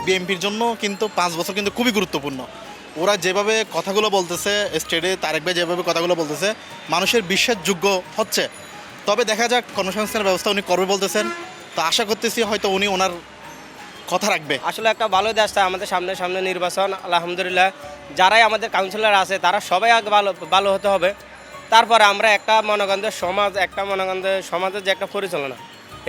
বিএনপির জন্য কিন্তু 5 বছর কিন্তু খুবই গুরুত্বপূর্ণ। ওরা যেভাবে কথাগুলো বলতেছে, স্টেটে তারেক ভাই যেভাবে কথাগুলো বলতেছে, মানুষের বিশ্বাসযোগ্য হচ্ছে। তবে দেখা যাক কর্মসংস্থানের ব্যবস্থা উনি করবে বলতেছেন, তো আশা করতেছি হয়তো উনি ওনার কথা রাখবে। আসলে একটা ভালো দেশ চাই আমাদের সামনে সামনে নির্বাচন। আলহামদুলিল্লাহ যারাই আমাদের কাউন্সিলর আছে তারা সবাই আগে ভালো ভালো হতে হবে। তারপরে আমরা একটা মনোগন্ধের সমাজ, একটা মনোগন্ধের সমাজের যে একটা পরিচালনা,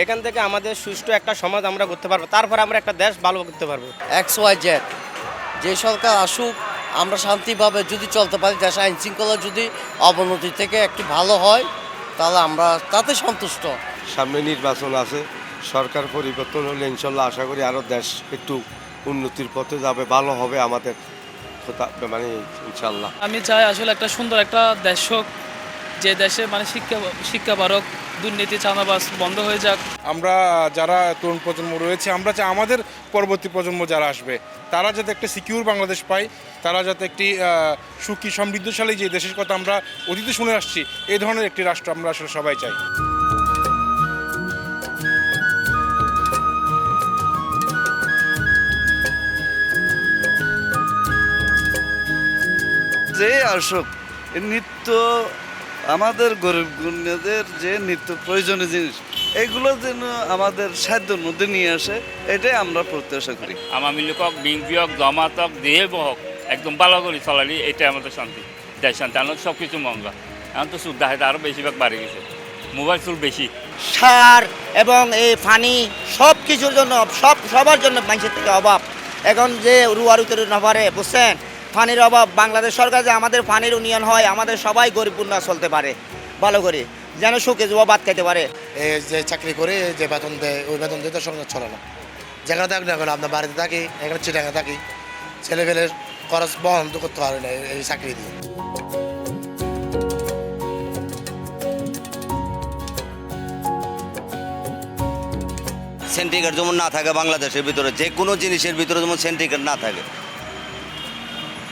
এখান থেকে আমাদের সুষ্ঠু একটা সমাজ আমরা করতে পারবো। তারপরে আমরা একটা দেশ ভালো করতে পারবো। XYZ যে সরকার আসুক, আমরা শান্তিভাবে যদি চলতে পারি, দেশ আইন শৃঙ্খলা যদি অবনতি থেকে একটু ভালো হয়, তাহলে আমরা তাতে সন্তুষ্ট। সামনে নির্বাচন আছে, সরকার পরিবর্তন হলে ইনশাল্লাহ আশা করি আরও দেশ একটু উন্নতির পথে যাবে, ভালো হবে আমাদের মানে ইনশাল্লাহ। আমি চাই আসলে একটা সুন্দর একটা দেশ হোক, যে দেশে মানে শিক্ষা বাড়ক, দুর্নীতি চাঁদাবাজ বন্ধ হয়ে যাক। আমরা যারা তরুণ প্রজন্ম রয়েছে, আমরা চাই আমাদের পরবর্তী প্রজন্ম যারা আসবে তারা যাতে একটা সিকিউর বাংলাদেশ পায়, তারা যাতে একটি সুখী সমৃদ্ধশালী যে দেশের কথা আমরা অতীতে শুনে আসছি, এই ধরনের একটি রাষ্ট্র আমরা আসলে সবাই চাই। যে আসুক, নিত্য আমাদের গরিব গুণীদের যে নিত্য প্রয়োজনীয় জিনিস, এগুলো যেন আমাদের সাধ্যের মধ্যে নিয়ে আসে, এটাই আমরা প্রত্যাশা করি। আওয়ামী লীগ হোক, বিএনপি হোক, জামাত হোক, দেব হোক, একদম ভালো করে চলালি, এটাই আমাদের শান্তি, দেশ শান্তি। আমার সব কিছু মহঙ্গা, এখন তো সুদ দাহাতে আরও বেশিরভাগ বাড়ে গেছে, মোবাইল চুল বেশি। সার এবং এই পানি সব কিছুর জন্য সবার জন্য মানুষের থেকে অভাব। এখন যে রুয়ারুতে না পারে, বুঝছেন, পানির অভাব। বাংলাদেশ সরকার যে আমাদের পানির উন্নয়ন হয়, আমাদের সবাই গরিবপূর্ণ চলতে পারে ভালো করে, যেন সুখে যুবা ভাত খেতে পারে। এই যে চাকরি করে যে বেতন দেয়, ওই বেতন দিয়ে তো সংসার চলে না। যেখানে থাকি না কেন, আপনার বাড়িতে থাকি, এখানে চিটাঙে থাকি, ছেলেপেলের খরচ বহন তো করতে পারে না এই চাকরি দিয়ে। সেন্টিগ্রেড যেমন না থাকে বাংলাদেশের ভিতরে, যে কোনো জিনিসের ভিতরে যেমন সেন্টিগ্রেড না থাকে,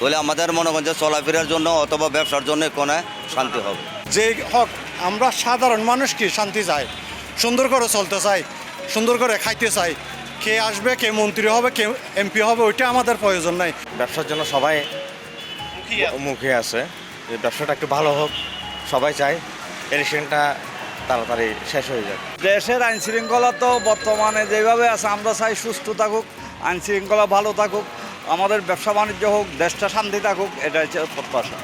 বলে আমাদের মনে করেন যে চলাফেরার জন্য অথবা ব্যবসার জন্য কোনো শান্তি হবে। যে হক, আমরা সাধারণ মানুষ কি শান্তি চাই, সুন্দর করে চলতে চাই, সুন্দর করে খাইতে চাই। কে আসবে, কে মন্ত্রী হবে, কে এমপি হবে, ওইটা আমাদের প্রয়োজন নাই। ব্যবসার জন্য সবাই মুখে আছে, যে ব্যবসাটা একটু ভালো হোক, সবাই চায় ইলেকশনটা তাড়াতাড়ি শেষ হয়ে যাক। দেশের আইন শৃঙ্খলা তো বর্তমানে যেভাবে আছে, আমরা চাই সুস্থ থাকুক, আইন শৃঙ্খলা ভালো থাকুক, আমাদের ব্যবসা বাণিজ্য হোক, দেশটা শান্তি থাকুক, এটা হচ্ছে প্রত্যাশা।